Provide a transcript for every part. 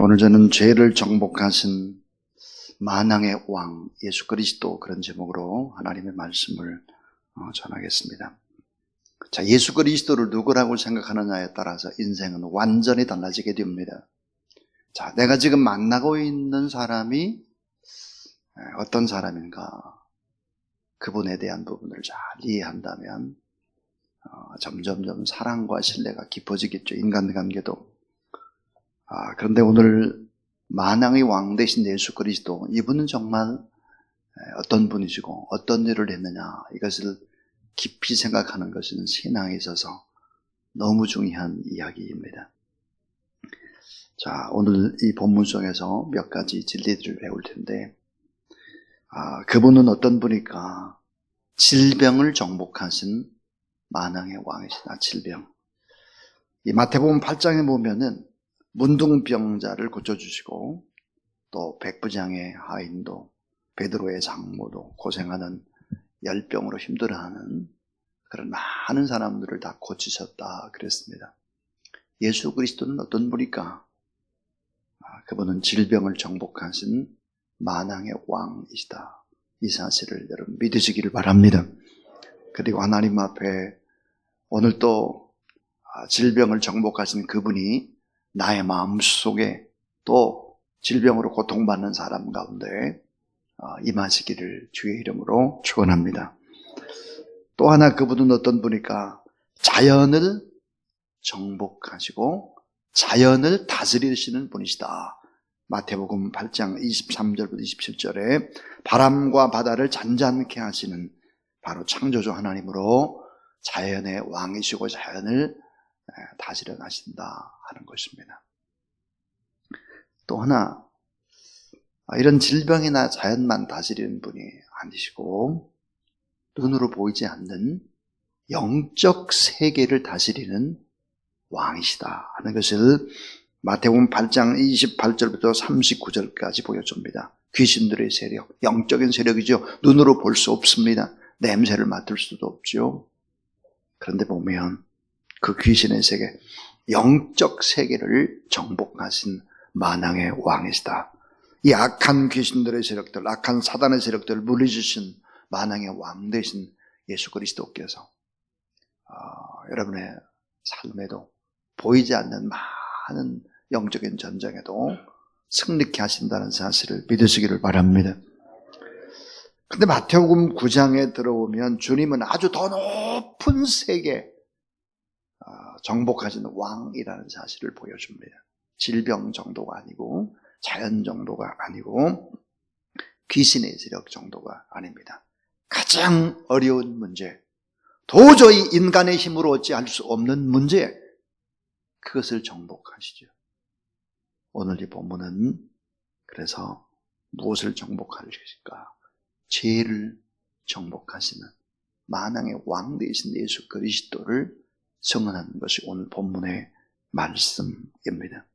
오늘 저는 죄를 정복하신 만왕의 왕 예수 그리스도, 그런 제목으로 하나님의 말씀을 전하겠습니다. 자, 예수 그리스도를 누구라고 생각하느냐에 따라서 인생은 완전히 달라지게 됩니다. 자, 내가 지금 만나고 있는 사람이 어떤 사람인가, 그분에 대한 부분을 잘 이해한다면 점점점 사랑과 신뢰가 깊어지겠죠. 인간관계도. 그런데 오늘 만왕의 왕 되신 예수 그리스도, 이분은 정말 어떤 분이시고 어떤 일을 했느냐, 이것을 깊이 생각하는 것은 신앙에 있어서 너무 중요한 이야기입니다. 자, 오늘 이 본문 속에서 몇 가지 진리들을 배울 텐데, 그분은 어떤 분일까? 질병을 정복하신 만왕의 왕이시다. 질병. 이 마태복음 8장에 보면은 문둥병자를 고쳐주시고, 또 백부장의 하인도, 베드로의 장모도, 고생하는 열병으로 힘들어하는 그런 많은 사람들을 다 고치셨다 그랬습니다. 예수 그리스도는 어떤 분일까? 그분은 질병을 정복하신 만왕의 왕이시다. 이 사실을 여러분 믿으시기를 바랍니다. 그리고 하나님 앞에 오늘 또 질병을 정복하신 그분이 나의 마음속에 또 질병으로 고통받는 사람 가운데 임하시기를 주의 이름으로 축원합니다. 또 하나, 그분은 어떤 분일까? 자연을 정복하시고 자연을 다스리시는 분이시다. 마태복음 8장 23절부터 27절에 바람과 바다를 잔잔케 하시는 바로 창조주 하나님으로 자연의 왕이시고 자연을 다스려 가신다 하는 것입니다. 또 하나, 이런 질병이나 자연만 다스리는 분이 아니시고 눈으로 보이지 않는 영적 세계를 다스리는 왕이시다 하는 것을 마태복음 8장 28절부터 39절까지 보여줍니다. 귀신들의 세력, 영적인 세력이죠. 눈으로 볼 수 없습니다. 냄새를 맡을 수도 없죠. 그런데 보면 그 귀신의 세계, 영적 세계를 정복하신 만왕의 왕이시다. 이 악한 귀신들의 세력들, 악한 사단의 세력들을 물리주신 만왕의 왕 되신 예수 그리스도께서 여러분의 삶에도 보이지 않는 많은 영적인 전쟁에도 승리케 하신다는 사실을 믿으시기를 바랍니다. 근데 마태복음 9장에 들어오면 주님은 아주 더 높은 세계, 정복하시는 왕이라는 사실을 보여줍니다. 질병 정도가 아니고 자연 정도가 아니고 귀신의 세력 정도가 아닙니다. 가장 어려운 문제, 도저히 인간의 힘으로 어찌할 수 없는 문제, 그것을 정복하시죠. 오늘 이 본문은 그래서 무엇을 정복할 것일까? 죄를 정복하시는 만왕의 왕 되신 예수 그리스도를 선언하는 것이 오늘 본문의 말씀입니다.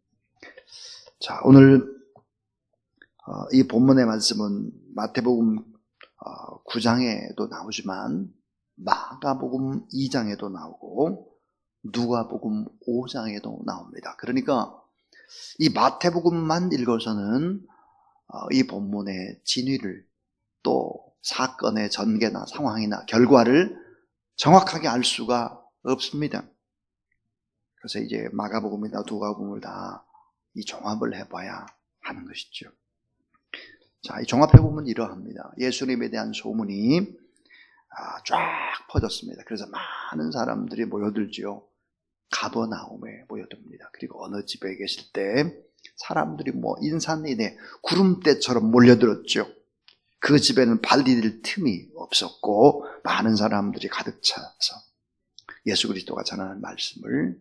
자, 오늘 이 본문의 말씀은 마태복음 9장에도 나오지만 마가복음 2장에도 나오고 누가복음 5장에도 나옵니다. 그러니까 이 마태복음만 읽어서는 이 본문의 진위를, 또 사건의 전개나 상황이나 결과를 정확하게 알 수가 없습니다. 그래서 이제 마가복음이나 누가복음을 다 이 종합을 해봐야 하는 것이죠. 자, 이 종합해보면 이러합니다. 예수님에 대한 소문이 쫙 퍼졌습니다. 그래서 많은 사람들이 모여들지요. 가버나움에 모여듭니다. 그리고 어느 집에 계실 때 사람들이 인산인해 구름대처럼 몰려들었죠. 그 집에는 발 디딜 틈이 없었고 많은 사람들이 가득 차서 예수 그리스도가 전하는 말씀을,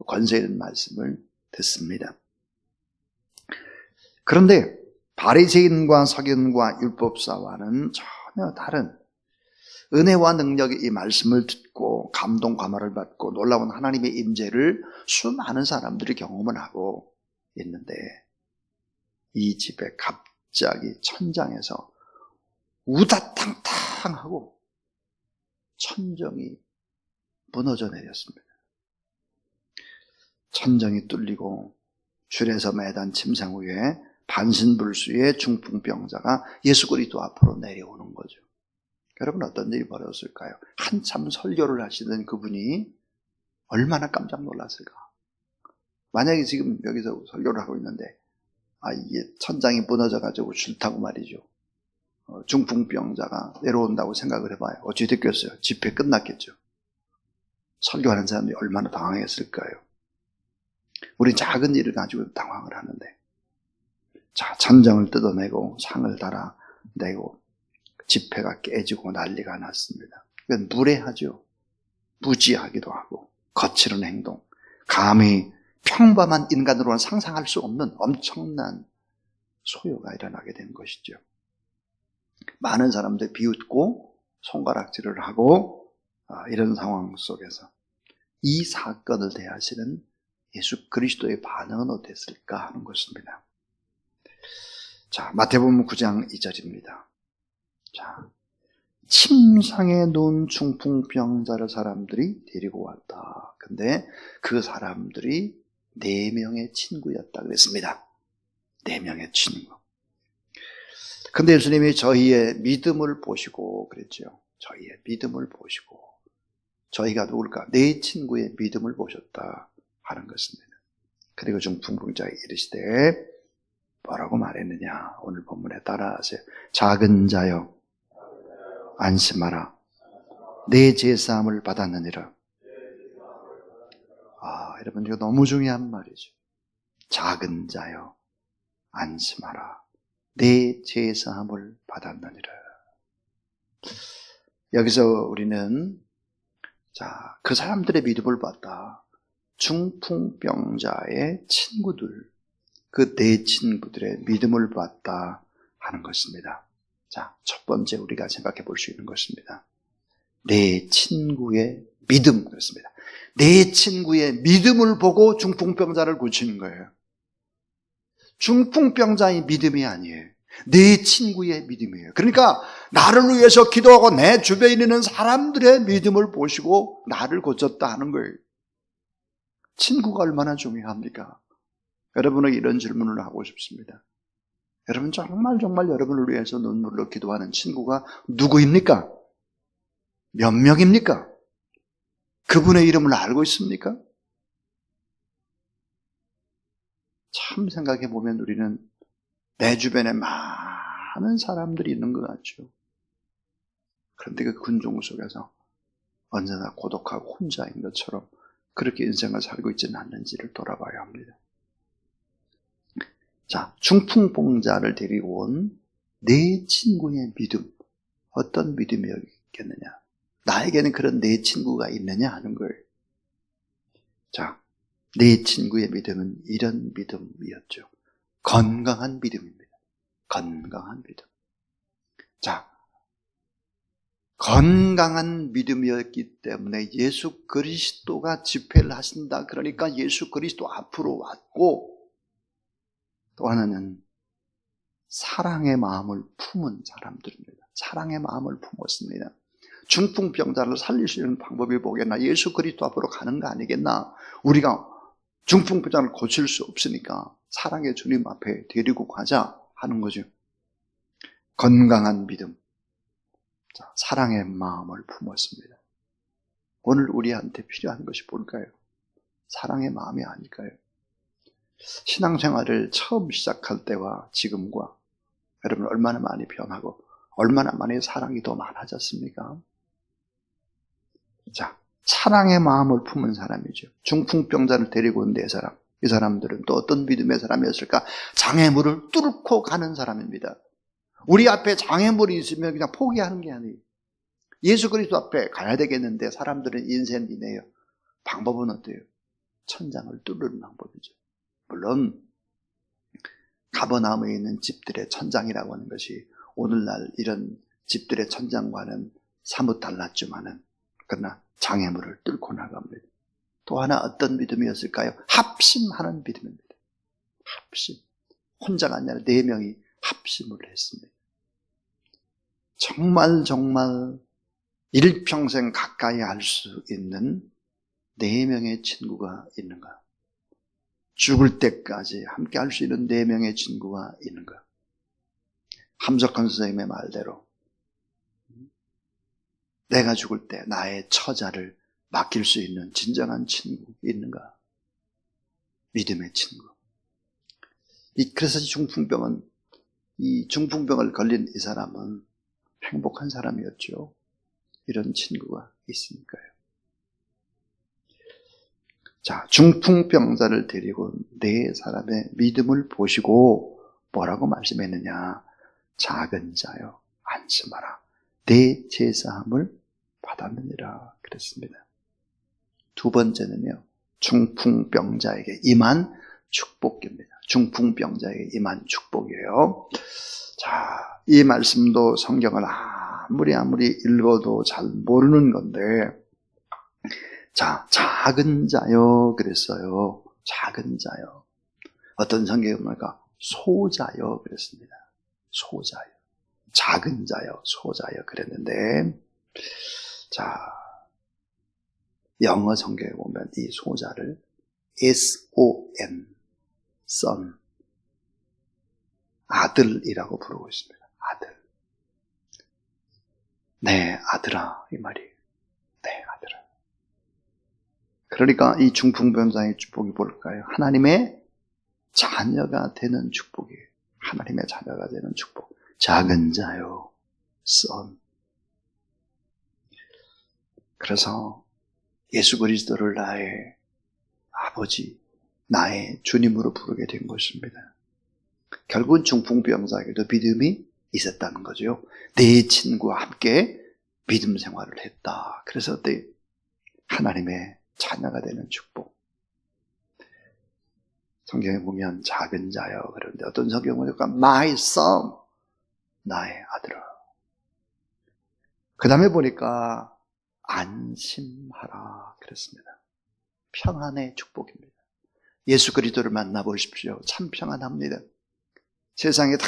권세 있는 말씀을 듣습니다. 그런데 바리새인과 서기관과 율법사와는 전혀 다른 은혜와 능력의 이 말씀을 듣고 감동 감화를 받고 놀라운 하나님의 임재를 수많은 사람들이 경험을 하고 있는데, 이 집에 갑자기 천장에서 우다탕탕하고 천정이 무너져 내렸습니다. 천정이 뚫리고 줄에서 매단 침상 위에 반신불수의 중풍병자가 예수 그리스도 앞으로 내려오는 거죠. 여러분 어떤 일이 벌어졌을까요? 한참 설교를 하시던 그분이 얼마나 깜짝 놀랐을까? 만약에 지금 여기서 설교를 하고 있는데 이게 천장이 무너져가지고 줄타고 말이죠. 중풍병자가 내려온다고 생각을 해봐요. 어찌 됐겠어요? 집회 끝났겠죠. 설교하는 사람들이 얼마나 당황했을까요? 우리 작은 일을 가지고 당황을 하는데, 자, 천장을 뜯어내고 상을 달아내고 집회가 깨지고 난리가 났습니다. 이건 무례하죠. 무지하기도 하고 거칠은 행동, 감히 평범한 인간으로는 상상할 수 없는 엄청난 소요가 일어나게 된 것이죠. 많은 사람들 비웃고 손가락질을 하고 이런 상황 속에서 이 사건을 대하시는 예수 그리스도의 반응은 어땠을까 하는 것입니다. 자, 마태복음 9장 2절입니다. 자, 침상에 누운 중풍병자를 사람들이 데리고 왔다. 근데 그 사람들이 4명의 친구였다 그랬습니다. 4명의 친구. 근데 예수님이 저희의 믿음을 보시고 그랬죠. 저희의 믿음을 보시고, 저희가 누굴까? 내 친구의 믿음을 보셨다 하는 것입니다. 그리고 중풍병자가 이르시되 뭐라고 말했느냐? 오늘 본문에 따라하세요. 작은 자여 안심하라. 내 제사함을 받았느니라. 여러분 이거 너무 중요한 말이죠. 작은 자여 안심하라. 내 제사함을 받았느니라. 여기서 우리는 그 사람들의 믿음을 봤다. 중풍병자의 친구들, 그 네 친구들의 믿음을 봤다 하는 것입니다. 자, 첫 번째 우리가 생각해 볼 수 있는 것입니다. 내 친구의 믿음, 그렇습니다. 내 친구의 믿음을 보고 중풍병자를 고치는 거예요. 중풍병자의 믿음이 아니에요. 내 친구의 믿음이에요. 그러니까 나를 위해서 기도하고 내 주변에 있는 사람들의 믿음을 보시고 나를 고쳤다 하는 거예요. 친구가 얼마나 중요합니까? 여러분에게 이런 질문을 하고 싶습니다. 여러분 정말 여러분을 위해서 눈물로 기도하는 친구가 누구입니까? 몇 명입니까? 그분의 이름을 알고 있습니까? 참 생각해 보면 우리는 내 주변에 많은 사람들이 있는 것 같죠. 그런데 그 군중 속에서 언제나 고독하고 혼자인 것처럼 그렇게 인생을 살고 있지는 않는지를 돌아봐야 합니다. 자, 중풍병자를 데리고 온 내 친구의 믿음, 어떤 믿음이었겠느냐? 나에게는 그런 내 친구가 있느냐 하는 거예요. 자, 내 친구의 믿음은 이런 믿음이었죠. 건강한 믿음입니다. 건강한 믿음. 자, 건강한 믿음이었기 때문에 예수 그리스도가 집회를 하신다. 그러니까 예수 그리스도 앞으로 왔고, 또 하나는 사랑의 마음을 품은 사람들입니다. 사랑의 마음을 품었습니다. 중풍병자를 살릴 수 있는 방법이 뭐겠나? 예수 그리스도 앞으로 가는 거 아니겠나? 우리가 중풍병자를 고칠 수 없으니까 사랑의 주님 앞에 데리고 가자 하는 거죠. 건강한 믿음. 자, 사랑의 마음을 품었습니다. 오늘 우리한테 필요한 것이 뭘까요? 사랑의 마음이 아닐까요? 신앙생활을 처음 시작할 때와 지금과 여러분 얼마나 많이 변하고 얼마나 많이 사랑이 더 많아졌습니까? 자, 사랑의 마음을 품은 사람이죠. 중풍병자를 데리고 온 네 사람. 이 사람들은 또 어떤 믿음의 사람이었을까? 장애물을 뚫고 가는 사람입니다. 우리 앞에 장애물이 있으면 그냥 포기하는 게 아니에요. 예수 그리스도 앞에 가야 되겠는데 사람들은 인생이네요. 방법은 어때요? 천장을 뚫는 방법이죠. 물론 가버나움에 있는 집들의 천장이라고 하는 것이 오늘날 이런 집들의 천장과는 사뭇 달랐지만은 그러나 장애물을 뚫고 나갑니다. 또 하나 어떤 믿음이었을까요? 합심하는 믿음입니다. 합심. 혼자가 아니라 4명이 합심을 했습니다. 정말 일평생 가까이 할 수 있는 4명의 친구가 있는가? 죽을 때까지 함께 할 수 있는 4명의 친구가 있는 거야. 함석헌 선생님의 말대로 내가 죽을 때 나의 처자를 맡길 수 있는 진정한 친구 있는가? 믿음의 친구. 그래서 이 중풍병을 걸린 이 사람은 행복한 사람이었죠. 이런 친구가 있으니까요. 자, 중풍병자를 데리고 4사람의 믿음을 보시고 뭐라고 말씀했느냐? 작은 자여 안심하라. 내 제사함을 받았느니라 그랬습니다. 두 번째는요, 중풍병자에게 임한 축복입니다. 중풍병자에게 임한 축복이에요. 자, 이 말씀도 성경을 아무리 읽어도 잘 모르는 건데, 자, 작은 자여 그랬어요. 작은 자여. 어떤 성경에 보니까 소자여 그랬습니다. 소자여. 작은 자여, 소자여 그랬는데, 자, 영어 성경에 보면 이 소자를 S-O-N, son, 아들이라고 부르고 있습니다. 아들. 네, 아들아, 이 말이에요. 네, 아들아. 그러니까 이 중풍병자의 축복이 뭘까요? 하나님의 자녀가 되는 축복이에요. 하나님의 자녀가 되는 축복. 작은 자요, son. 그래서 예수 그리스도를 나의 아버지, 나의 주님으로 부르게 된 것입니다. 결국은 중풍병자에게도 믿음이 있었다는 거죠. 내 친구와 함께 믿음 생활을 했다. 그래서 하나님의 자녀가 되는 축복. 성경에 보면 작은 자여 그런데 어떤 성경에 보니까 my son, 나의 아들아. 그 다음에 보니까 안심하라 그랬습니다. 평안의 축복입니다. 예수 그리스도를 만나보십시오. 참 평안합니다. 세상에 다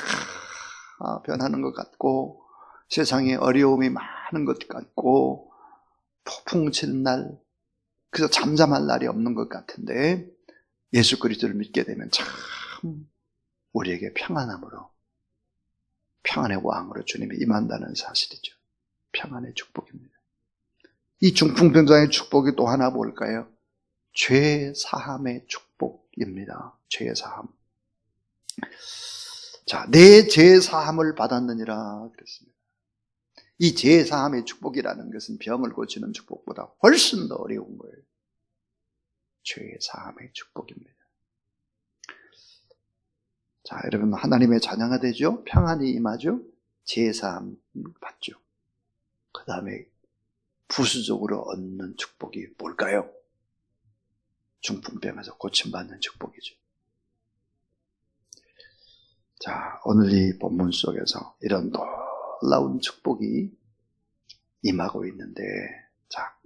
변하는 것 같고 세상에 어려움이 많은 것 같고 폭풍 치는 날, 그래서 잠잠할 날이 없는 것 같은데 예수 그리스도를 믿게 되면 참 우리에게 평안함으로, 평안의 왕으로 주님이 임한다는 사실이죠. 평안의 축복입니다. 이 중풍병자의 축복이 또 하나 뭘까요? 죄 사함의 축복입니다. 죄 사함. 자, 내 죄 사함을 받았느니라 그랬습니다. 이 죄 사함의 축복이라는 것은 병을 고치는 축복보다 훨씬 더 어려운 거예요. 죄 사함의 축복입니다. 자, 여러분 하나님의 자녀가 되죠? 평안이 임하죠? 죄 사함을 받죠. 그 다음에 부수적으로 얻는 축복이 뭘까요? 중풍병에서 고침받는 축복이죠. 자, 오늘 이 본문 속에서 이런 놀라운 축복이 임하고 있는데, 자,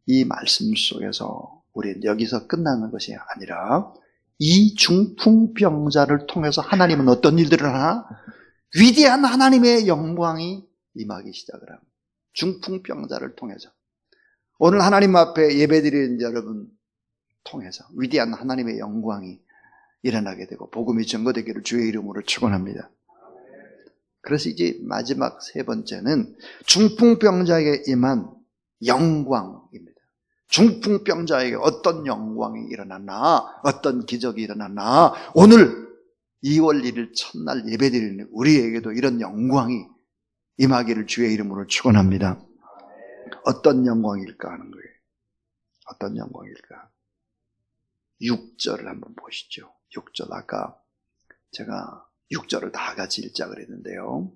이 말씀 속에서 우리는 여기서 끝나는 것이 아니라 이 중풍병자를 통해서 하나님은 어떤 일들을 하나? 위대한 하나님의 영광이 임하기 시작을 합니다. 중풍병자를 통해서. 오늘 하나님 앞에 예배드리는 여러분 통해서 위대한 하나님의 영광이 일어나게 되고 복음이 전거되기를 주의 이름으로 축원합니다. 그래서 이제 마지막 세 번째는 중풍병자에게 임한 영광입니다. 중풍병자에게 어떤 영광이 일어났나, 어떤 기적이 일어났나, 오늘 2월 1일 첫날 예배드리는 우리에게도 이런 영광이 임하기를 주의 이름으로 축원합니다. 어떤 영광일까 하는 거예요. 어떤 영광일까? 6절을 한번 보시죠. 6절, 아까 제가 6절을 다 같이 읽자 그랬는데요.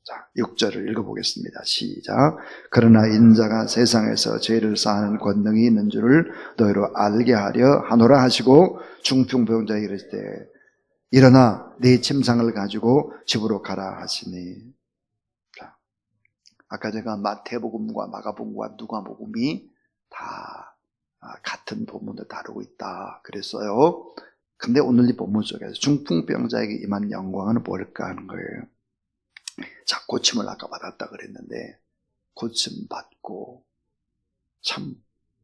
자, 6절을 읽어보겠습니다. 시작. 그러나 인자가 세상에서 죄를 사하는 권능이 있는 줄을 너희로 알게 하려 하노라 하시고 중풍병자에게 이르실 때 일어나 네 침상을 가지고 집으로 가라 하시니. 자, 아까 제가 마태복음과 마가복음과 누가복음이 다 같은 본문을 다루고 있다 그랬어요. 근데 오늘 이 본문 속에서 중풍병자에게 임한 영광은 뭘까 하는 거예요. 자, 고침을 아까 받았다 그랬는데 고침 받고 참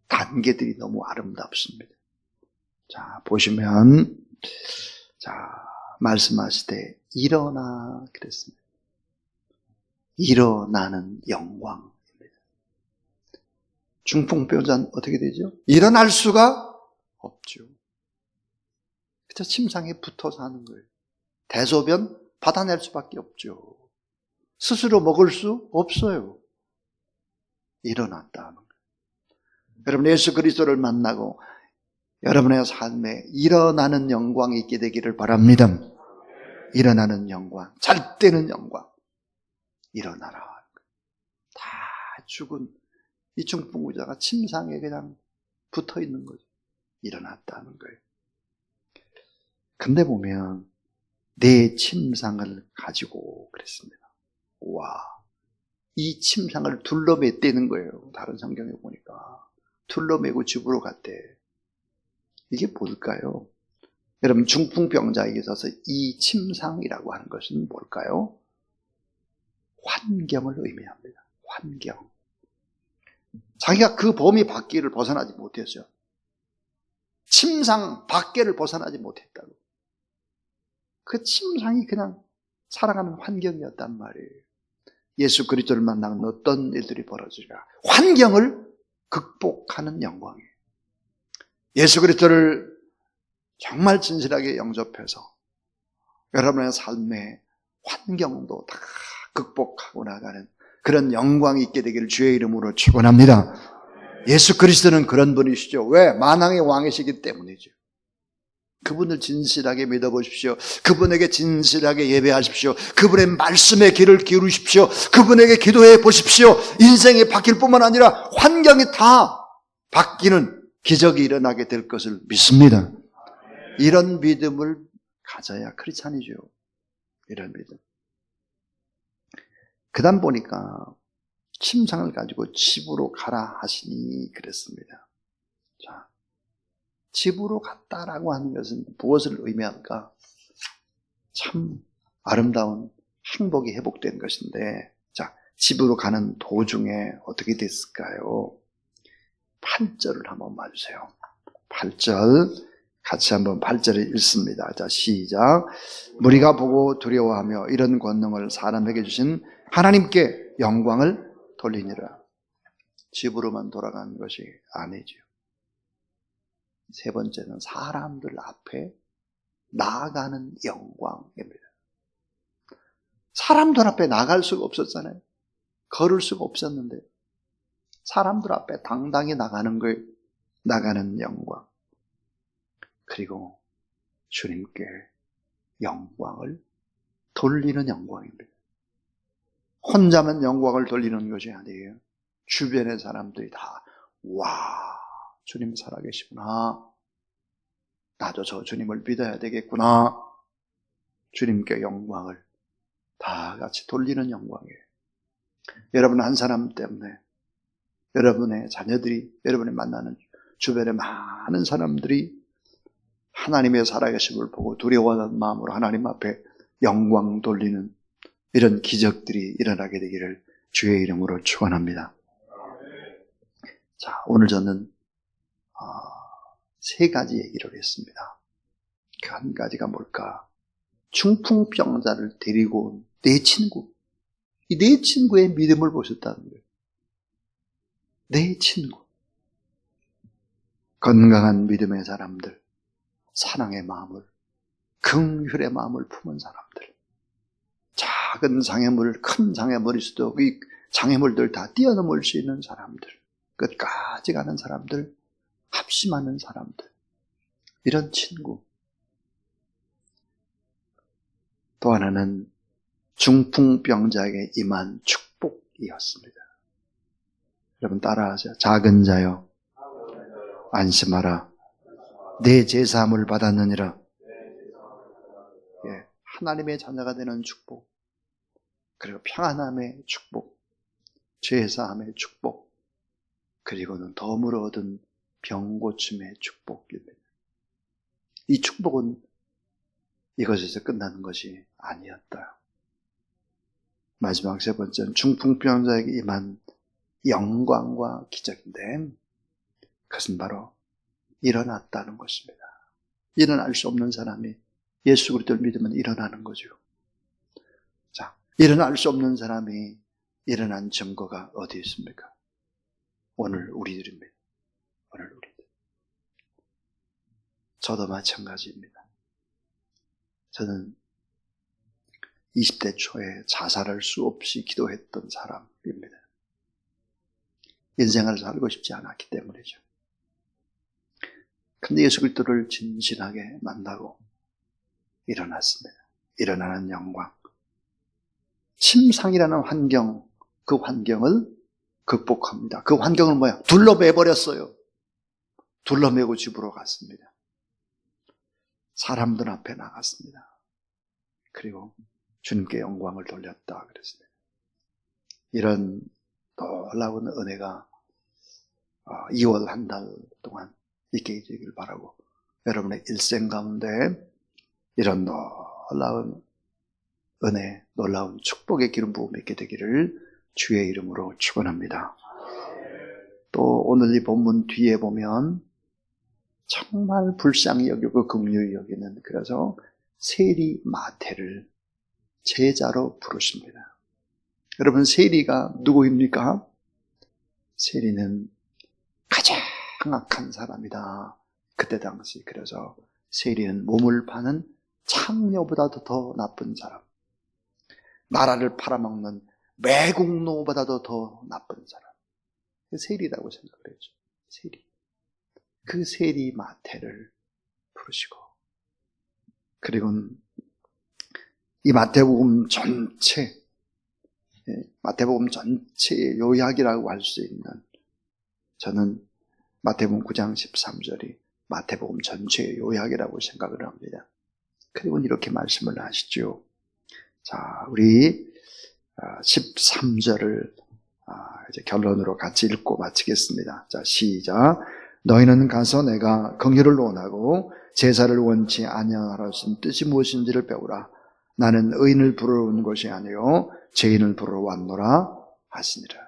단계들이 너무 아름답습니다. 자, 보시면, 자, 말씀하실 때, 일어나, 그랬습니다. 일어나는 영광입니다. 중풍병자는 어떻게 되죠? 일어날 수가 없죠. 그저 침상에 붙어서 하는 거예요. 대소변 받아낼 수밖에 없죠. 스스로 먹을 수 없어요. 일어났다는 거예요. 여러분, 예수 그리스도를 만나고 여러분의 삶에 일어나는 영광이 있게 되기를 바랍니다. 일어나는 영광, 잘 때는 영광. 일어나라. 다 죽은 이 중풍자가 침상에 그냥 붙어 있는 거죠. 일어났다는 거예요. 근데 보면 내 침상을 가지고 그랬습니다. 와, 이 침상을 둘러맸다는 거예요. 다른 성경에 보니까 둘러매고 집으로 갔대. 이게 뭘까요? 여러분, 중풍병자에게 있어서 이 침상이라고 하는 것은 뭘까요? 환경을 의미합니다. 환경. 자기가 그 범위 밖을 벗어나지 못했어요. 침상 밖을 벗어나지 못했다고. 그 침상이 그냥 살아가는 환경이었단 말이에요. 예수 그리스도를 만나면 어떤 일들이 벌어지리까? 환경을 극복하는 영광이에요. 예수 그리스도를 정말 진실하게 영접해서 여러분의 삶의 환경도 다 극복하고 나가는 그런 영광이 있게 되기를 주의 이름으로 축원합니다. 예수 그리스도는 그런 분이시죠. 왜? 만왕의 왕이시기 때문이죠. 그분을 진실하게 믿어보십시오. 그분에게 진실하게 예배하십시오. 그분의 말씀에 귀를 기울이십시오. 그분에게 기도해 보십시오. 인생이 바뀔 뿐만 아니라 환경이 다 바뀌는 기적이 일어나게 될 것을 믿습니다. 이런 믿음을 가져야 크리스찬이죠. 이런 믿음. 그 다음 보니까 침상을 가지고 집으로 가라 하시니 그랬습니다. 자, 집으로 갔다라고 하는 것은 무엇을 의미할까? 참 아름다운 행복이 회복된 것인데, 자, 집으로 가는 도중에 어떻게 됐을까요? 8절을 한번 봐주세요. 8절 같이 한번 8절을 읽습니다. 자, 시작. 무리가 보고 두려워하며 이런 권능을 사람에게 주신 하나님께 영광을 돌리니라. 집으로만 돌아가는 것이 아니죠. 세 번째는 사람들 앞에 나아가는 영광입니다. 사람들 앞에 나갈 수가 없었잖아요. 걸을 수가 없었는데 사람들 앞에 당당히 나가는 거예요. 나가는 영광. 그리고 주님께 영광을 돌리는 영광입니다. 혼자만 영광을 돌리는 것이 아니에요. 주변의 사람들이 다 와, 주님 살아계시구나. 나도 저 주님을 믿어야 되겠구나. 주님께 영광을 다 같이 돌리는 영광이에요. 여러분 한 사람 때문에 여러분의 자녀들이, 여러분이 만나는 주변의 많은 사람들이 하나님의 살아계심을 보고 두려워하는 마음으로 하나님 앞에 영광 돌리는 이런 기적들이 일어나게 되기를 주의 이름으로 축원합니다. 자, 오늘 저는 세 가지 얘기를 했습니다. 그 한 가지가 뭘까? 중풍병자를 데리고 온 내 친구. 이 내 친구의 믿음을 보셨다는 거예요. 내 친구. 건강한 믿음의 사람들, 사랑의 마음을, 긍휼의 마음을 품은 사람들, 작은 장애물, 큰 장애물일 수도 이 장애물들 다 뛰어넘을 수 있는 사람들, 끝까지 가는 사람들, 합심하는 사람들, 이런 친구. 또 하나는 중풍병자에게 임한 축복이었습니다. 여러분 따라하세요. 작은 자여 안심하라. 내 제사함을 받았느니라. 예, 하나님의 자녀가 되는 축복, 그리고 평안함의 축복, 제사함의 축복, 그리고는 덤으로 얻은 병고침의 축복입니다. 이 축복은 이것에서 끝나는 것이 아니었다. 마지막 세 번째는 중풍병자에게 임한 영광과 기적인데, 그것은 바로 일어났다는 것입니다. 일어날 수 없는 사람이 예수 그리스도를 믿으면 일어나는 거죠. 자, 일어날 수 없는 사람이 일어난 증거가 어디 있습니까? 오늘 우리들입니다. 오늘 우리들. 저도 마찬가지입니다. 저는 20대 초에 자살할 수 없이 기도했던 사람입니다. 인생을 살고 싶지 않았기 때문이죠. 근데 예수 그리스도를 진실하게 만나고 일어났습니다. 일어나는 영광. 침상이라는 환경, 그 환경을 극복합니다. 그 환경을 뭐야? 둘러매버렸어요. 둘러매고 집으로 갔습니다. 사람들 앞에 나갔습니다. 그리고 주님께 영광을 돌렸다 그랬습니다. 이런 놀라운 은혜가 2월 한 달 동안 있게 되길 바라고 여러분의 일생 가운데 이런 놀라운 은혜, 놀라운 축복의 기름 부음이 있게 되기를 주의 이름으로 축원합니다. 또 오늘 이 본문 뒤에 보면 정말 불쌍히 여기고 긍휼히 여기는, 그래서 세리 마태를 제자로 부르십니다. 여러분, 세리가 누구입니까? 세리는 가장 악한 사람이다. 그때 당시. 그래서 세리는 몸을 파는 창녀보다도 더 나쁜 사람, 나라를 팔아먹는 매국노보다도 더 나쁜 사람, 세리라고 생각을 했죠. 세리. 그 세리 마태를 부르시고, 그리고 이 마태복음 전체, 마태복음 전체의 요약이라고 할 수 있는, 저는 마태복음 9장 13절이 마태복음 전체의 요약이라고 생각을 합니다. 그리고 이렇게 말씀을 하시죠. 자, 우리 13절을 이제 결론으로 같이 읽고 마치겠습니다. 자, 시작. 너희는 가서 내가 긍휼을 원하고 제사를 원치 아니하라 하신 뜻이 무엇인지를 배우라. 나는 의인을 부르러 온 것이 아니요 죄인을 부르러 왔노라 하시니라.